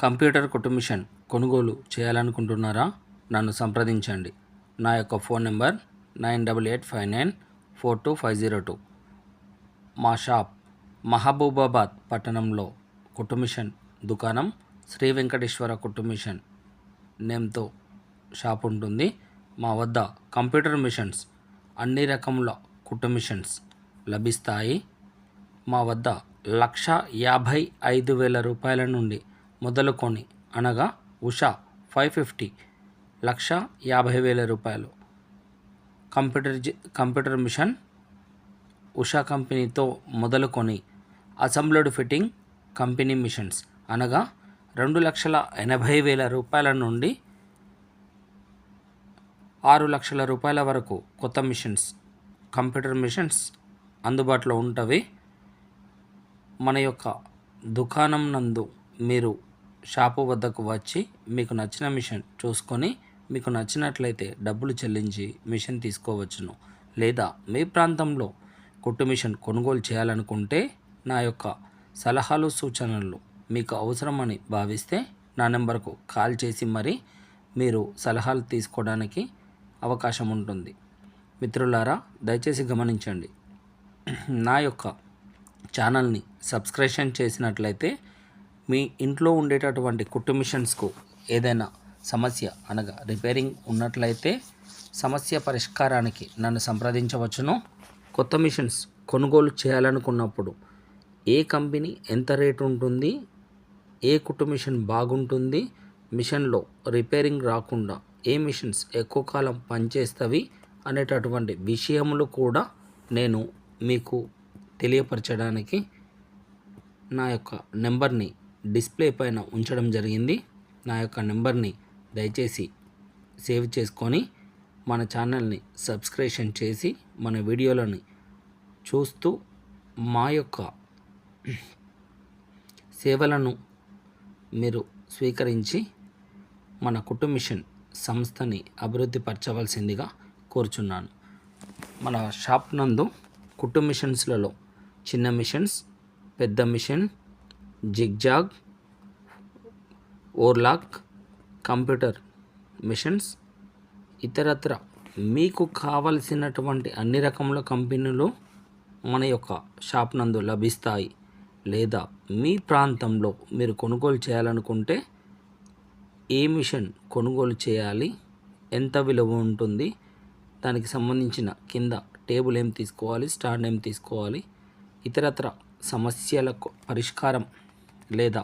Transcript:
Computer కుట్టు machine కొనుగోలు చేయాలనుకుంటున్నారా? నన్ను సంప్రదించండి. నా యొక్క ఫోన్ నెంబర్ 9885942502. మా షాప్ మహబూబాబాద్ పట్టణంలో కుట్టు మిషన్ దుకాణం శ్రీ వెంకటేశ్వర కుట్టు మిషన్ నేమ్తో షాప్ ఉంటుంది. మా వద్ద కంప్యూటర్ మిషన్స్, అన్ని రకముల కుట్టు మిషన్స్ లభిస్తాయి. మా వద్ద 1,55,000 రూపాయల నుండి మొదలుకొని, అనగా ఉషా 550, 1,50,000 రూపాయలు కంప్యూటర్ మిషన్ ఉషా కంపెనీతో మొదలుకొని అసెంబ్ల్డ్ ఫిట్టింగ్ కంపెనీ మిషన్స్, అనగా 2,80,000 రూపాయల నుండి 6,00,000 రూపాయల వరకు కొత్త మిషన్స్, కంప్యూటర్ మిషన్స్ అందుబాటులో ఉంటవి. మన యొక్క దుకాణం నందు మీరు షాపు వద్దకు వచ్చి మీకు నచ్చిన మిషన్ చూసుకొని, మీకు నచ్చినట్లయితే డబ్బులు చెల్లించి మిషన్ తీసుకోవచ్చును. లేదా మీ ప్రాంతంలో కుట్టు మిషన్ కొనుగోలు చేయాలనుకుంటే నా యొక్క సలహాలు సూచనలు మీకు అవసరమని భావిస్తే నా నెంబర్కు కాల్ చేసి మరి మీరు సలహాలు తీసుకోవడానికి అవకాశం ఉంటుంది. మిత్రులారా, దయచేసి గమనించండి. నా యొక్క ఛానల్ని సబ్స్క్రిప్షన్ చేసినట్లయితే మీ ఇంట్లో ఉండేటటువంటి కుట్టు మిషన్స్కు ఏదైనా సమస్య, అనగా రిపేరింగ్ ఉన్నట్లయితే సమస్య పరిష్కారానికి నన్ను సంప్రదించవచ్చును. కొత్త మిషన్స్ కొనుగోలు చేయాలనుకున్నప్పుడు ఏ కంపెనీ ఎంత రేటు ఉంటుంది, ఏ కుట్టు మిషన్ బాగుంటుంది, మిషన్లో రిపేరింగ్ రాకుండా ఏ మిషన్స్ ఎక్కువ కాలం పనిచేస్తవి అనేటటువంటి విషయములు కూడా నేను మీకు తెలియపరచడానికి నా యొక్క నెంబర్ని డిస్ప్లే పైన ఉంచడం జరిగింది. నా యొక్క నెంబర్ని దయచేసి సేవ్ చేసుకొని మన ఛానల్ని సబ్స్క్రిప్షన్ చేసి మన వీడియోలని చూస్తూ మా యొక్క సేవలను మీరు స్వీకరించి మన కుట్టు మిషన్ సంస్థని అభివృద్ధి పరచవలసిందిగా కోరుచున్నాను. మన షాప్ నందు కుట్టు మిషన్స్లలో చిన్న మిషన్స్, పెద్ద machine, zigzag, overlock, computer machines, ఇతరత్ర మీకు కావలసినటువంటి అన్ని రకముల కంపెనీలు మన యొక్క షాప్ నందు లభిస్తాయి. లేదా మీ ప్రాంతంలో మీరు కొనుగోలు చేయాలనుకుంటే ఏ మిషన్ కొనుగోలు చేయాలి, ఎంత విలువ ఉంటుంది, దానికి సంబంధించిన కింద టేబుల్ ఏం తీసుకోవాలి, స్టాండ్ ఏం తీసుకోవాలి, ఇతరత్ర సమస్యలకు పరిష్కారం లేదా